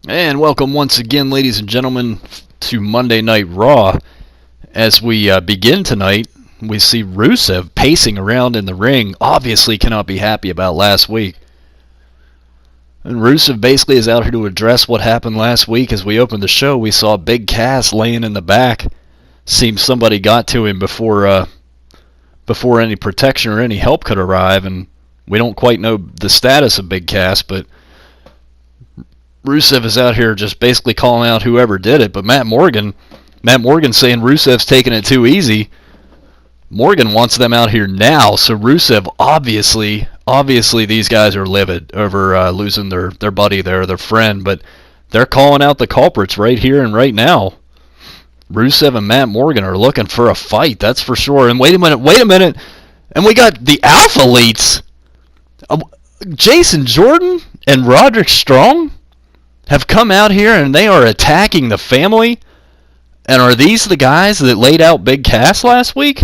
And welcome once again, ladies and gentlemen, to Monday Night Raw. As we begin tonight, we see Rusev pacing around in the ring. Obviously cannot be happy about last week. And Rusev basically is out here to address what happened last week. As we opened the show, we saw Big Cass laying in the back. Seems somebody got to him before any protection or any help could arrive, and we don't quite know the status of Big Cass, but Rusev is out here just basically calling out whoever did it. But Matt Morgan saying Rusev's taking it too easy. Morgan wants them out here now, so Rusev obviously these guys are livid over losing their buddy there, their friend, but they're calling out the culprits right here and right now. Rusev and Matt Morgan are looking for a fight, that's for sure. And wait a minute, and we got the Alpha Elites. Jason Jordan and Roderick Strong have come out here and they are attacking the family. And are these the guys that laid out Big Cass last week?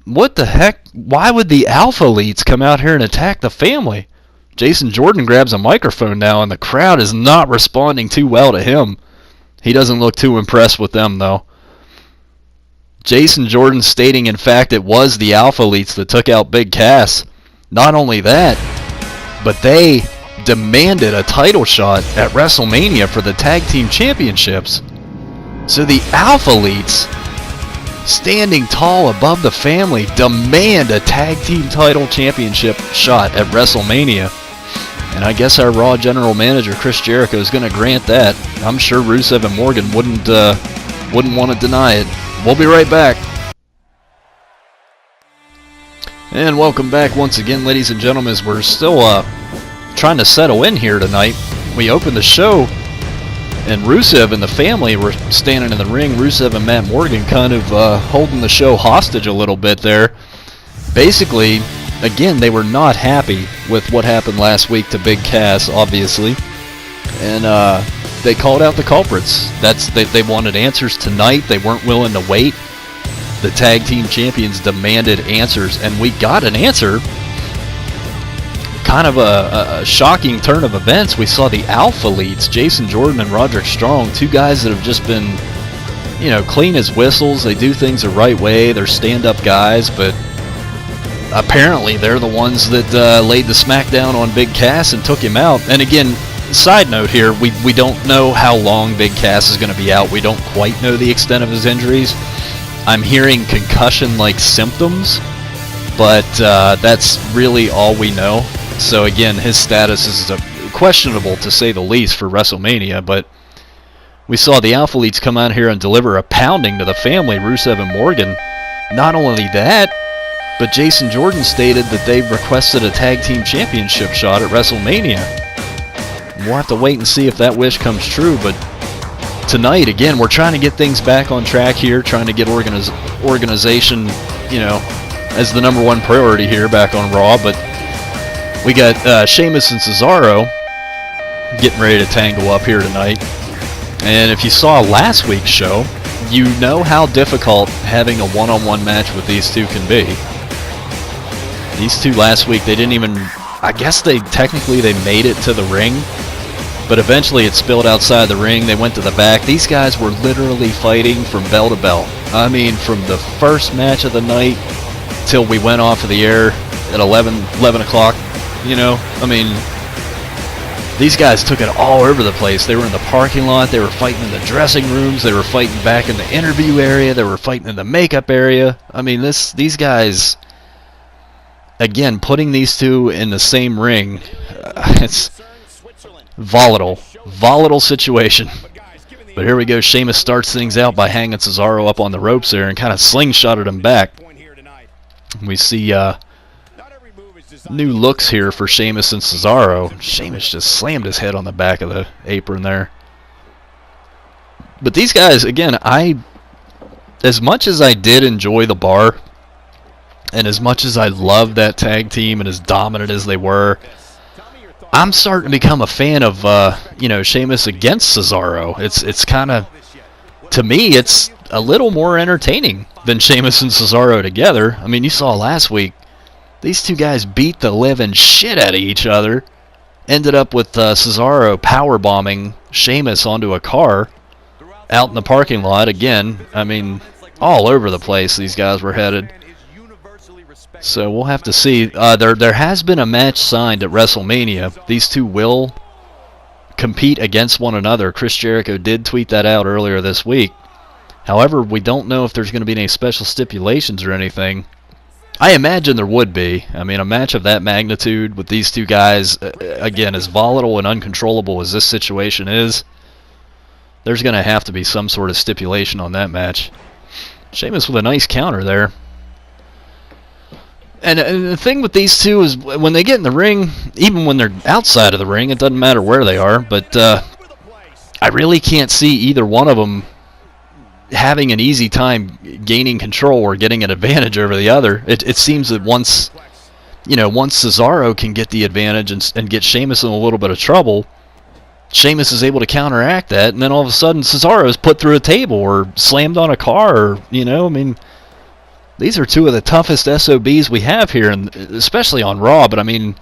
What the heck? Why would the Alpha Elites come out here and attack the family? Jason Jordan grabs a microphone now and the crowd is not responding too well to him. He doesn't look too impressed with them though. Jason Jordan stating in fact it was the Alpha Elites that took out Big Cass. Not only that, but they demanded a title shot at WrestleMania for the Tag Team Championships. So the Alpha Elites, standing tall above the family, demand a Tag Team title championship shot at WrestleMania. And I guess our Raw General Manager, Chris Jericho, is going to grant that. I'm sure Rusev and Morgan wouldn't want to deny it. We'll be right back. And welcome back once again, ladies and gentlemen, as we're still trying to settle in here tonight. We opened the show, and Rusev and the family were standing in the ring. Rusev and Matt Morgan kind of holding the show hostage a little bit there. Basically, again, they were not happy with what happened last week to Big Cass, obviously. And they called out the culprits. They wanted answers tonight. They weren't willing to wait. The Tag Team Champions demanded answers, and we got an answer. Kind of a shocking turn of events. We saw the Alpha Elites, Jason Jordan and Roderick Strong, two guys that have just been, clean as whistles. They do things the right way. They're stand-up guys, but apparently they're the ones that laid the smackdown on Big Cass and took him out. And again, side note here, we don't know how long Big Cass is going to be out. We don't quite know the extent of his injuries. I'm hearing concussion-like symptoms, but that's really all we know. So again, his status is questionable to say the least for WrestleMania, but we saw the Alpha Elites come out here and deliver a pounding to the family, Rusev and Morgan. Not only that, but Jason Jordan stated that they've requested a Tag Team Championship shot at WrestleMania. We'll have to wait and see if that wish comes true, but tonight, again, we're trying to get things back on track here, trying to get organization, as the number one priority here back on Raw, but we got Sheamus and Cesaro getting ready to tangle up here tonight. And if you saw last week's show, you know how difficult having a one-on-one match with these two can be. These two last week, they didn't even... I guess they made it to the ring, but eventually it spilled outside the ring. They went to the back. These guys were literally fighting from bell to bell. I mean, from the first match of the night till we went off of the air at 11 o'clock. These guys took it all over the place. They were in the parking lot. They were fighting in the dressing rooms. They were fighting back in the interview area. They were fighting in the makeup area. I mean, these guys, again, putting these two in the same ring, it's volatile situation. But here we go. Sheamus starts things out by hanging Cesaro up on the ropes there and kind of slingshotted him back. We see new looks here for Sheamus and Cesaro. Sheamus just slammed his head on the back of the apron there. But these guys, again, as much as I did enjoy the Bar, and as much as I loved that tag team and as dominant as they were, I'm starting to become a fan of, Sheamus against Cesaro. It's kind of, to me, it's a little more entertaining than Sheamus and Cesaro together. I mean, you saw last week, these two guys beat the living shit out of each other. Ended up with Cesaro power bombing Sheamus onto a car out in the parking lot. Again, I mean, all over the place these guys were headed. So we'll have to see. There has been a match signed at WrestleMania. These two will compete against one another. Chris Jericho did tweet that out earlier this week. However, we don't know if there's going to be any special stipulations or anything. I imagine there would be. I mean, a match of that magnitude with these two guys, again, as volatile and uncontrollable as this situation is, there's going to have to be some sort of stipulation on that match. Sheamus with a nice counter there. And the thing with these two is when they get in the ring, even when they're outside of the ring, it doesn't matter where they are, but I really can't see either one of them having an easy time gaining control or getting an advantage over the other. It seems that once Cesaro can get the advantage and get Sheamus in a little bit of trouble, Sheamus is able to counteract that, and then all of a sudden Cesaro is put through a table or slammed on a car, or, I mean, these are two of the toughest SOBs we have here, and especially on Raw, but I mean,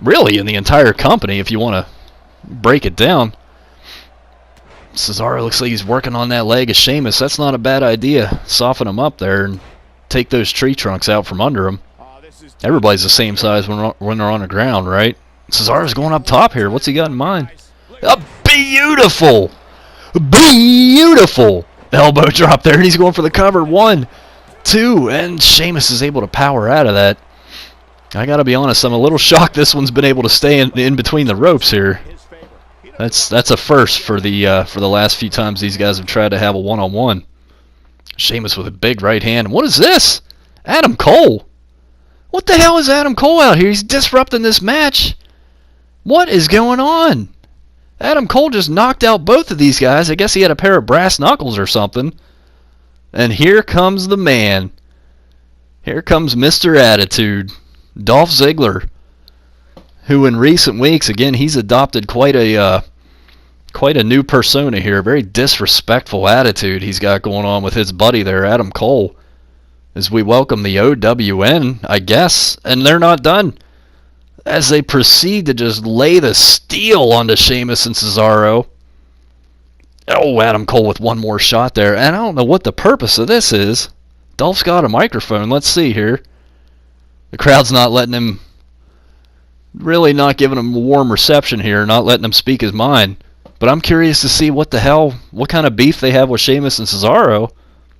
really in the entire company if you want to break it down. Cesaro looks like he's working on that leg of Sheamus. That's not a bad idea. Soften him up there and take those tree trunks out from under him. Everybody's the same size when they're on the ground, right? Cesaro's going up top here. What's he got in mind? A beautiful elbow drop there, and he's going for the cover. 1, 2, and Sheamus is able to power out of that. I gotta be honest, I'm a little shocked this one's been able to stay in between the ropes here. That's a first for the last few times these guys have tried to have a one-on-one. Sheamus with a big right hand. What is this? Adam Cole. What the hell is Adam Cole out here? He's disrupting this match. What is going on? Adam Cole just knocked out both of these guys. I guess he had a pair of brass knuckles or something. And here comes the man. Here comes Mr. Attitude, Dolph Ziggler, who in recent weeks, again, he's adopted quite a new persona here. Very disrespectful attitude he's got going on with his buddy there, Adam Cole, as we welcome the OWN, I guess, and they're not done, as they proceed to just lay the steel onto Sheamus and Cesaro. Oh, Adam Cole with one more shot there, and I don't know what the purpose of this is. Dolph's got a microphone. Let's see here. The crowd's not letting him, really not giving him a warm reception here, not letting him speak his mind. But I'm curious to see what kind of beef they have with Sheamus and Cesaro.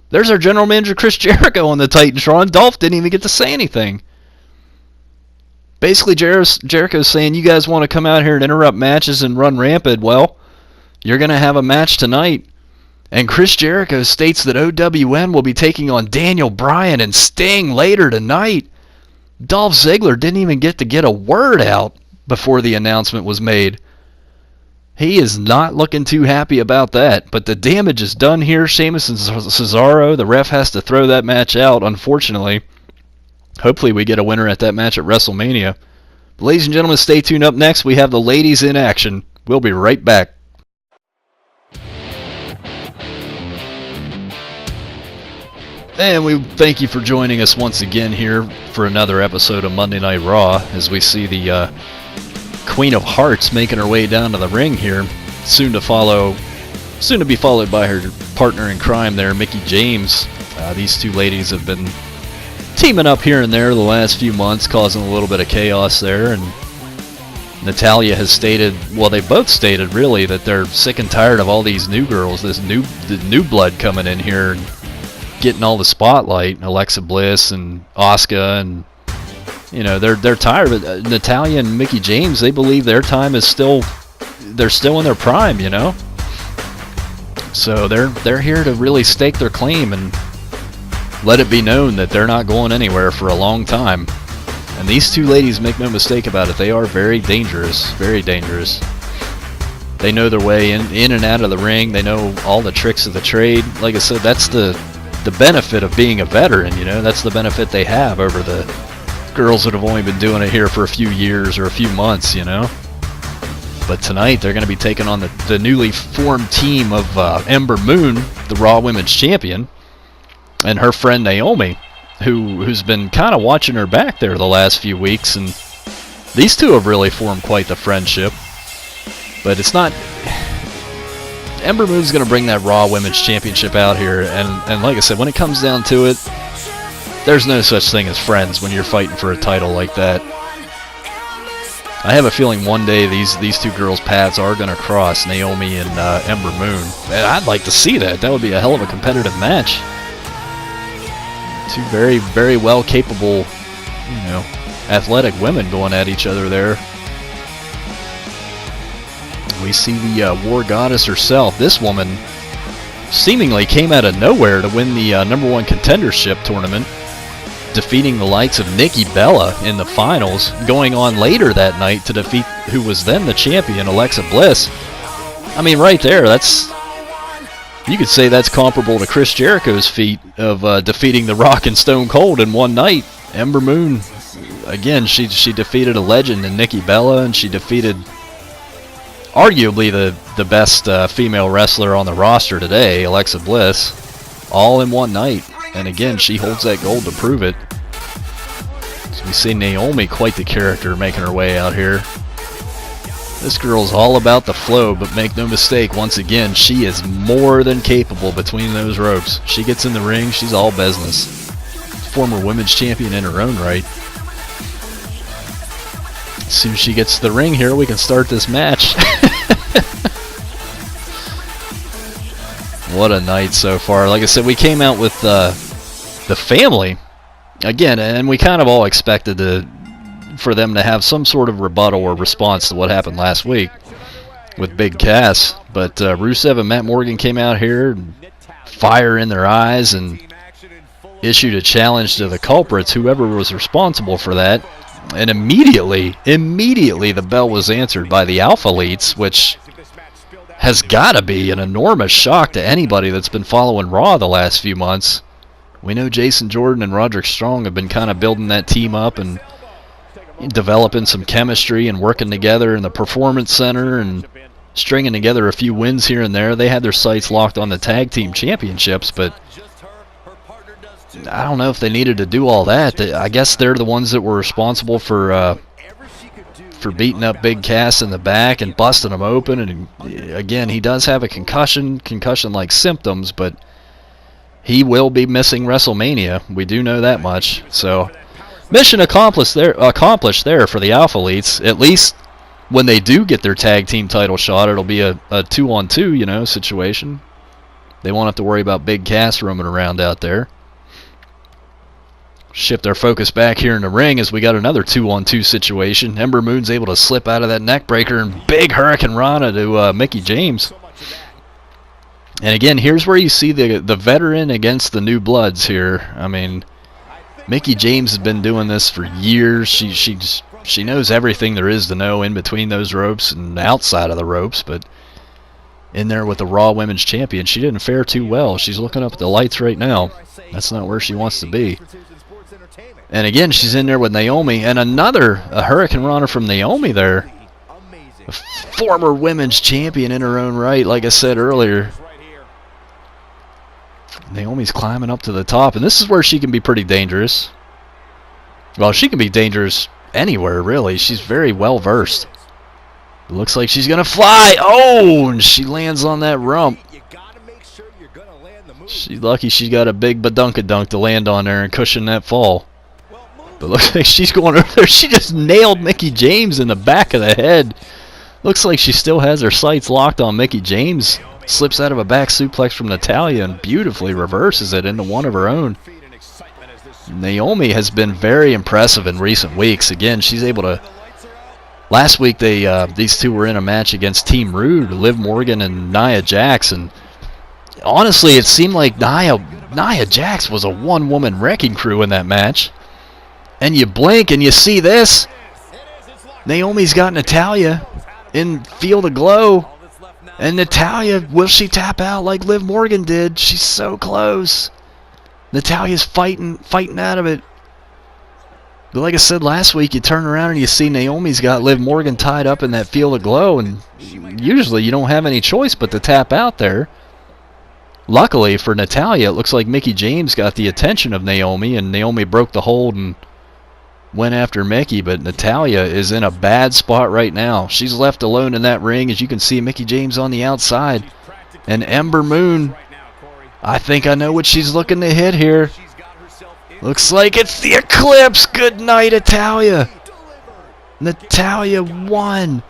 There's our general manager, Chris Jericho, on the Titantron. Dolph didn't even get to say anything. Basically, Jericho's saying, you guys want to come out here and interrupt matches and run rampant. Well, you're going to have a match tonight. And Chris Jericho states that OWN will be taking on Daniel Bryan and Sting later tonight. Dolph Ziggler didn't even get to get a word out before the announcement was made. He is not looking too happy about that, but the damage is done here. Sheamus and Cesaro, the ref has to throw that match out, unfortunately. Hopefully we get a winner at that match at WrestleMania. But ladies and gentlemen, stay tuned. Up next, we have the ladies in action. We'll be right back. And we thank you for joining us once again here for another episode of Monday Night Raw, as we see the Queen of Hearts making her way down to the ring here, soon to be followed by her partner in crime there, Mickie James. These two ladies have been teaming up here and there the last few months, causing a little bit of chaos there, and Natalya has stated, well, they both stated really, that they're sick and tired of all these new girls, the new blood coming in here and getting all the spotlight. Alexa Bliss and Asuka, and they're tired. But Natalya and Mickie James, they believe their time is they're still in their prime, So they're here to really stake their claim and let it be known that they're not going anywhere for a long time. And these two ladies, make no mistake about it, they are very dangerous, very dangerous. They know their way in and out of the ring. They know all the tricks of the trade. Like I said, that's the benefit of being a veteran, That's the benefit they have over the girls that have only been doing it here for a few years or a few months, But tonight they're going to be taking on the newly formed team of Ember Moon, the Raw Women's Champion, and her friend Naomi, who's been kind of watching her back there the last few weeks and These two have really formed quite the friendship. But it's not... Ember Moon's going to bring that Raw Women's Championship out here. And like I said, when it comes down to it, there's no such thing as friends when you're fighting for a title like that. I have a feeling one day these two girls' paths are going to cross, Naomi and Ember Moon. And I'd like to see that. That would be a hell of a competitive match. Two very, very well capable, athletic women going at each other there. We see the War Goddess herself. This woman seemingly came out of nowhere to win the #1 contendership tournament, defeating the likes of Nikki Bella in the finals, going on later that night to defeat who was then the champion, Alexa Bliss. I mean, right there, you could say that's comparable to Chris Jericho's feat of defeating The Rock and Stone Cold in one night. Ember Moon, again, she defeated a legend in Nikki Bella, and she defeated arguably the best female wrestler on the roster today, Alexa Bliss, all in one night. And again, she holds that gold to prove it. So we see Naomi, quite the character, making her way out here. This girl's all about the flow, but make no mistake, once again, she is more than capable between those ropes. She gets in the ring, she's all business. Former women's champion in her own right. As soon as she gets to the ring here, we can start this match. What a night so far. Like I said, we came out with the family again, and we kind of all expected for them to have some sort of rebuttal or response to what happened last week with Big Cass. But Rusev and Matt Morgan came out here, fire in their eyes, and issued a challenge to the culprits, whoever was responsible for that. And immediately the bell was answered by the Alpha Elites, which has got to be an enormous shock to anybody that's been following Raw the last few months. We know Jason Jordan and Roderick Strong have been kind of building that team up and developing some chemistry and working together in the Performance Center and stringing together a few wins here and there. They had their sights locked on the Tag Team Championships, but I don't know if they needed to do all that. I guess they're the ones that were responsible for beating up Big Cass in the back and busting him open. And again, he does have a concussion-like symptoms, but he will be missing WrestleMania. We do know that much. So, mission accomplished there for the Alpha Elites. At least when they do get their tag team title shot, it'll be a 2-on-2, situation. They won't have to worry about Big Cass roaming around out there. Shift our focus back here in the ring as we got another 2-on-2 situation. Ember Moon's able to slip out of that neck breaker and big Hurricane Rana to Mickie James. And again, here's where you see the veteran against the new bloods here. I mean, Mickie James has been doing this for years. She knows everything there is to know in between those ropes and outside of the ropes, but in there with the Raw Women's Champion, she didn't fare too well. She's looking up at the lights right now. That's not where she wants to be. And again, she's in there with Naomi, and a Hurricane Rana from Naomi there. A former women's champion in her own right, like I said earlier. Naomi's climbing up to the top, and this is where she can be pretty dangerous. Well, she can be dangerous anywhere, really. She's very well versed. It looks like she's going to fly. Oh, and she lands on that rump. She's lucky she got a big badunkadunk to land on there and cushion that fall. But looks like she's going over there. She just nailed Mickie James in the back of the head. Looks like she still has her sights locked on Mickie James. Slips out of a back suplex from Natalya and beautifully reverses it into one of her own. Naomi has been very impressive in recent weeks. Again, she's able to... Last week, these two were in a match against Team Rude, Liv Morgan and Nia Jax, and honestly, it seemed like Nia Jax was a one-woman wrecking crew in that match. And you blink and you see this. Naomi's got Natalya in Feel the Glow. And Natalya, will she tap out like Liv Morgan did? She's so close. Natalya's fighting out of it. But like I said last week, you turn around and you see Naomi's got Liv Morgan tied up in that Feel the Glow. And usually you don't have any choice but to tap out there. Luckily for Natalya, it looks like Mickie James got the attention of Naomi. And Naomi broke the hold and went after Mickey, but Natalya is in a bad spot right now. She's left alone in that ring. As you can see, Mickie James on the outside. And Ember Moon, I think I know what she's looking to hit here. Looks like it's the Eclipse. Good night, Natalya. Natalya, 1,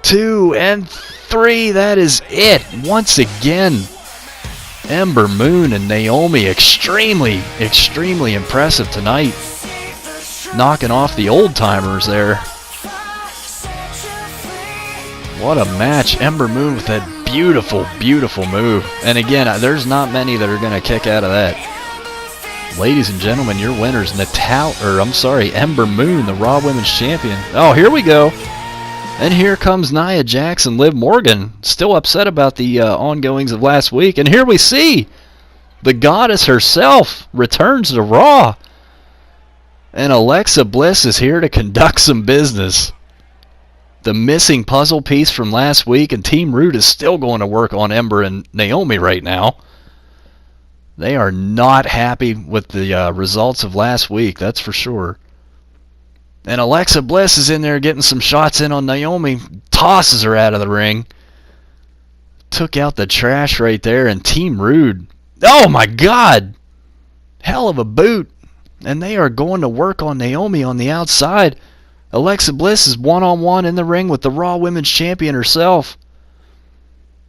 2, and 3. That is it. Once again, Ember Moon and Naomi extremely, extremely impressive tonight. Knocking off the old-timers there. What a match. Ember Moon with that beautiful, beautiful move. And again, there's not many that are going to kick out of that. Ladies and gentlemen, your winners, Ember Moon, the Raw Women's Champion. Oh, here we go. And here comes Nia Jax and Liv Morgan, still upset about the ongoings of last week. And here we see the goddess herself returns to Raw. And Alexa Bliss is here to conduct some business. The missing puzzle piece from last week, and Team Root is still going to work on Ember and Naomi right now. They are not happy with the results of last week, that's for sure. And Alexa Bliss is in there getting some shots in on Naomi. Tosses her out of the ring. Took out the trash right there, and Team Rude. Oh my God! Hell of a boot. And they are going to work on Naomi on the outside. Alexa Bliss is one-on-one in the ring with the Raw Women's Champion herself.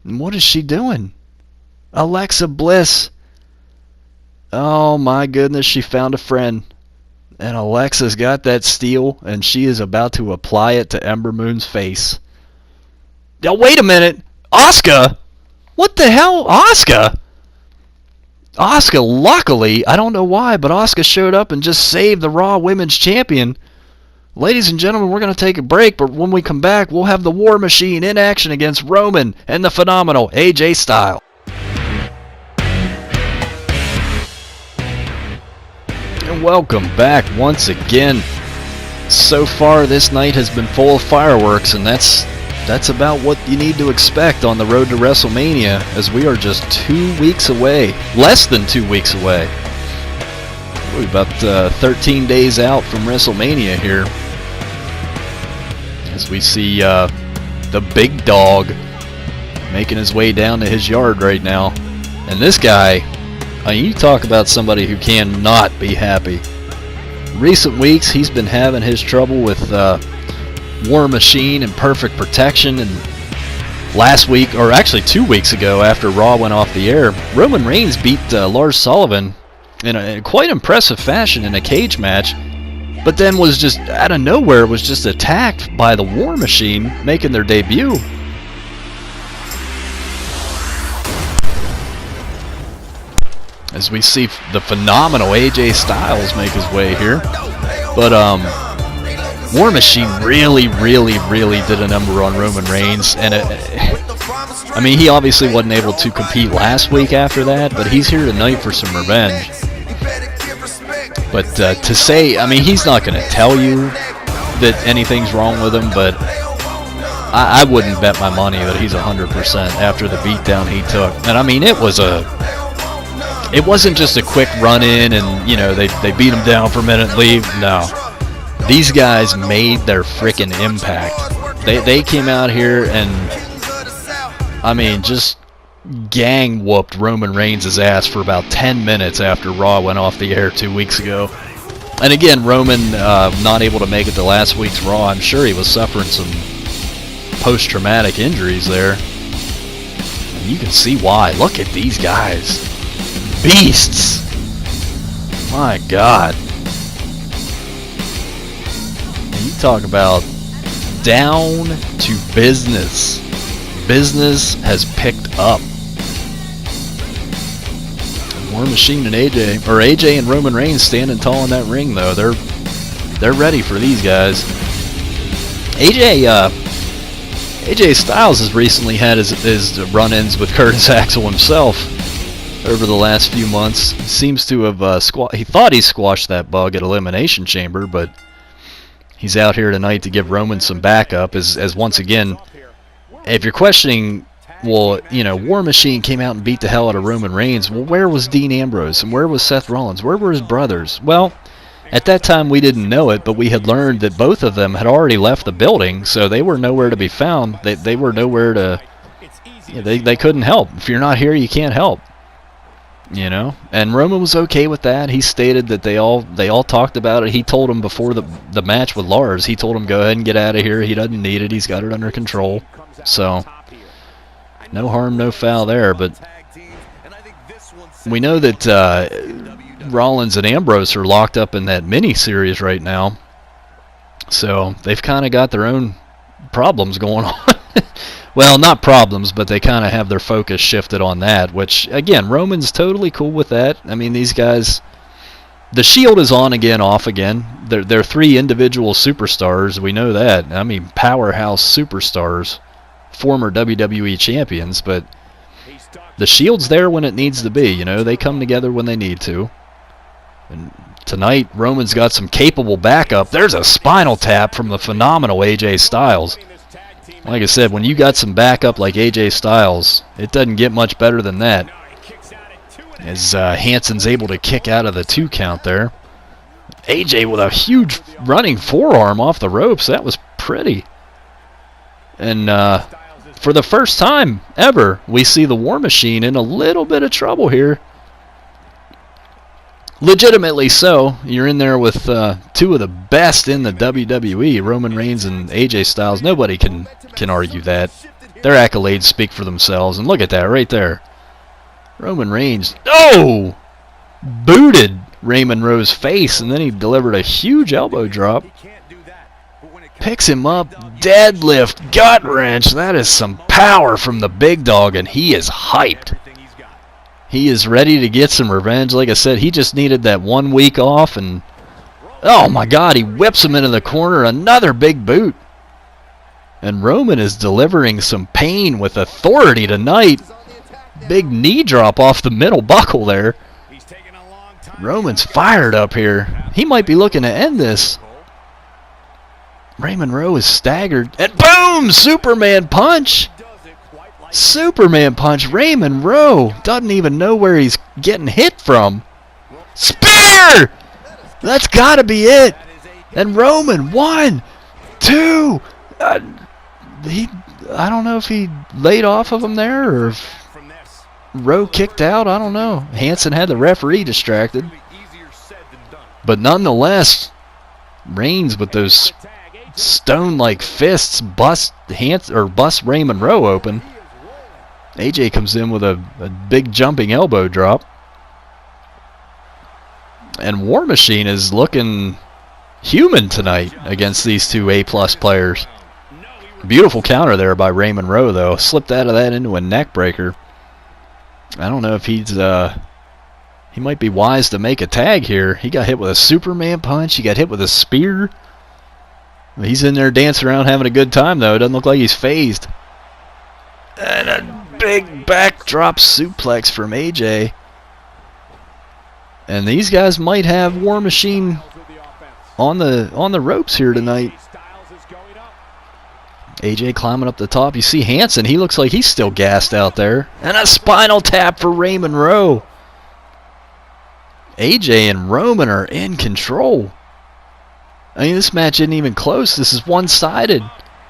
And what is she doing? Alexa Bliss. Oh my goodness, she found a friend. And Alexa's got that steel, and she is about to apply it to Ember Moon's face. Now wait a minute! Asuka? What the hell? Asuka? Asuka, luckily, I don't know why, but Asuka showed up and just saved the Raw Women's Champion. Ladies and gentlemen, we're going to take a break, but when we come back, we'll have the War Machine in action against Roman and the phenomenal AJ Styles. And welcome back once again. So far, this night has been full of fireworks, and that's about what you need to expect on the road to WrestleMania, as we are just 2 weeks away, less than 2 weeks away. We're about 13 days out from WrestleMania here, as we see the big dog making his way down to his yard right now. And this guy, I mean, you talk about somebody who cannot be happy. Recent weeks, he's been having his trouble with War Machine and Perfect Protection, and last week, or actually 2 weeks ago after Raw went off the air, Roman Reigns beat Lars Sullivan in a quite impressive fashion in a cage match, but then was just out of nowhere was just attacked by the War Machine making their debut. As we see the phenomenal AJ Styles make his way here, but War Machine really did a number on Roman Reigns, and I mean, he obviously wasn't able to compete last week after that, but he's here tonight for some revenge. But to say, I mean, he's not going to tell you that anything's wrong with him, but I wouldn't bet my money that he's 100% after the beatdown he took. And I mean, it wasn't just a quick run-in and, you know, they beat him down for a minute and leave. No. These guys made their frickin' impact. They came out here and, I mean, just gang whooped Roman Reigns' ass for about 10 minutes after Raw went off the air 2 weeks ago. And again, Roman not able to make it to last week's Raw. I'm sure he was suffering some post-traumatic injuries there. And you can see why. Look at these guys. Beasts! My God. And you talk about down to business. Business has picked up. War Machine and AJ and Roman Reigns standing tall in that ring, though. They're ready for these guys. AJ Styles has recently had his run-ins with Curtis Axel himself over the last few months. Seems to have he thought he squashed that bug at Elimination Chamber, but he's out here tonight to give Roman some backup. As once again, if you're questioning, well, you know, War Machine came out and beat the hell out of Roman Reigns. Well, where was Dean Ambrose and where was Seth Rollins? Where were his brothers? Well, At that time, we didn't know it, but we had learned that both of them had already left the building, so they were nowhere to be found. They were nowhere to... They couldn't help. If you're not here, you can't help. You know? And Roman was okay with that. He stated that they all talked about it. He told him before the match with Lars, he told him, go ahead and get out of here. He doesn't need it. He's got it under control. So, no harm, no foul there, but... We know that Rollins and Ambrose are locked up in that mini-series right now. So they've kind of got their own problems going on. Well, not problems, but they kind of have their focus shifted on that, which, again, Roman's totally cool with that. I mean, these guys... The Shield is on again, off again. They're three individual superstars. We know that. I mean, powerhouse superstars. Former WWE champions, but... The Shield's there when it needs to be, you know. They come together when they need to. And tonight, Roman's got some capable backup. There's a spinal tap from the phenomenal AJ Styles. Like I said, when you got some backup like AJ Styles, it doesn't get much better than that. As Hansen's able to kick out of the 2 count there. AJ with a huge running forearm off the ropes. That was pretty. And for the first time ever, we see the War Machine in a little bit of trouble here. Legitimately so. You're in there with 2 of the best in the WWE, Roman Reigns and AJ Styles. Nobody can argue that. Their accolades speak for themselves. And look at that right there. Roman Reigns, oh! Booted Raymond Rowe's face, and then he delivered a huge elbow drop. Picks him up, deadlift, gut wrench. That is some power from the big dog, and he is hyped. He is ready to get some revenge. Like I said, he just needed that 1 week off, and oh my God, he whips him into the corner. Another big boot. And Roman is delivering some pain with authority tonight. Big knee drop off the middle buckle there. Roman's fired up here. He might be looking to end this. Raymond Rowe is staggered. And boom! Superman punch! Superman punch. Raymond Rowe doesn't even know where he's getting hit from. Spear! That's got to be it. And Roman, 1, 2. I don't know if he laid off of him there or if Rowe kicked out. I don't know. Hansen had the referee distracted. But nonetheless, Reigns with those stone-like fists bust Raymond Rowe open. AJ comes in with a big jumping elbow drop. And War Machine is looking human tonight against these 2 A-plus players. Beautiful counter there by Raymond Rowe, though. Slipped out of that into a neck breaker. I don't know if he might be wise to make a tag here. He got hit with a Superman punch. He got hit with a spear. He's in there dancing around having a good time, though. Doesn't look like he's phased. And a big backdrop suplex from AJ. And these guys might have War Machine on the ropes here tonight. AJ climbing up the top. You see Hansen. He looks like he's still gassed out there. And a spinal tap for Raymond Rowe. AJ and Roman are in control. I mean, this match isn't even close. This is one-sided.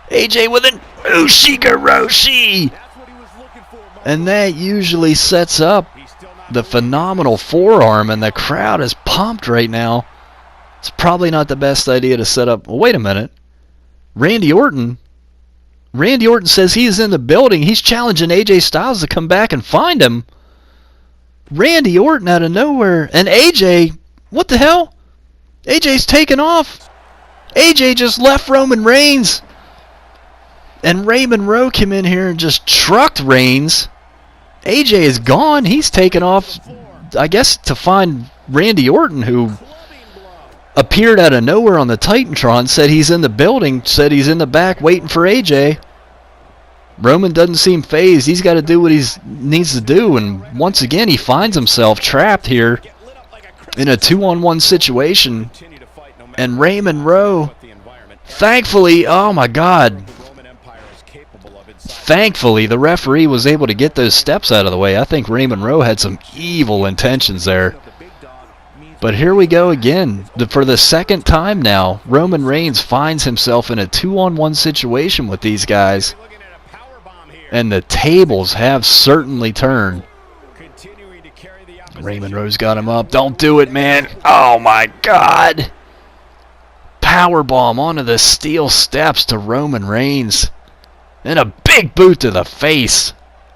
AJ with an Ushigoroshi. And that usually sets up the phenomenal forearm, and the crowd is pumped right now. It's probably not the best idea to set up... Well, wait a minute. Randy Orton says he's in the building. He's challenging AJ Styles to come back and find him. Randy Orton out of nowhere. And AJ, what the hell? AJ's taken off. AJ just left Roman Reigns. And Raymond Rowe came in here and just trucked Reigns. AJ is gone. He's taken off, I guess, to find Randy Orton, who appeared out of nowhere on the Titantron, said he's in the building, said he's in the back waiting for AJ. Roman doesn't seem phased. He's got to do what he needs to do, and once again he finds himself trapped here in a 2-on-1 situation. And Raymond Rowe, thankfully, oh my God, thankfully the referee was able to get those steps out of the way. I think Raymond Rowe had some evil intentions there. But here we go again. For the second time now, Roman Reigns finds himself in a 2-on-1 situation with these guys. And the tables have certainly turned. Raymond Rose got him up. Don't do it, man. Oh, my God. Powerbomb onto the steel steps to Roman Reigns. And a big boot to the face.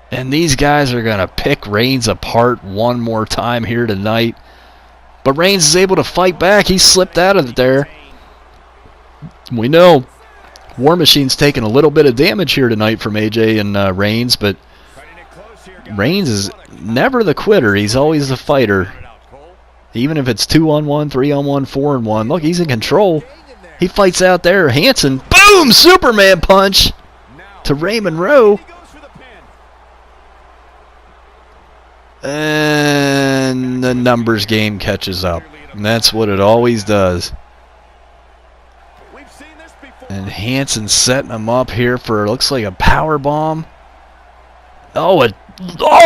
And these guys are going to pick Reigns apart one more time here tonight. But Reigns is able to fight back. He slipped out of there. We know War Machine's taking a little bit of damage here tonight from AJ and Reigns, but Reigns is never the quitter. He's always the fighter. Even if it's 2-on-1, 3-on-1, 4-on-1. Look, he's in control. He fights out there. Hanson, boom! Superman punch to Raymond Rowe. And the numbers game catches up. And that's what it always does. And Hanson setting him up here for, looks like a power bomb. Oh,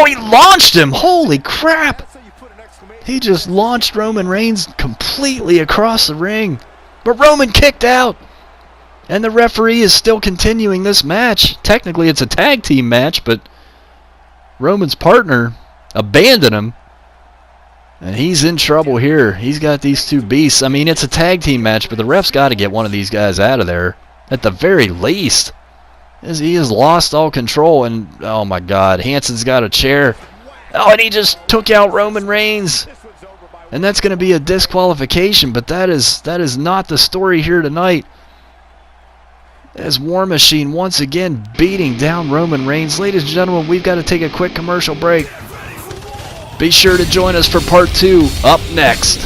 he launched him! Holy crap! He just launched Roman Reigns completely across the ring. But Roman kicked out. And the referee is still continuing this match. Technically, it's a tag team match, but Roman's partner abandoned him. And he's in trouble here. He's got these two beasts. I mean, it's a tag team match, but the ref's got to get one of these guys out of there. At the very least. As he has lost all control. And, oh my God, Hanson's got a chair. Oh, and he just took out Roman Reigns. And that's going to be a disqualification, but that is not the story here tonight. As War Machine once again beating down Roman Reigns. Ladies and gentlemen, we've got to take a quick commercial break. Be sure to join us for part 2 up next.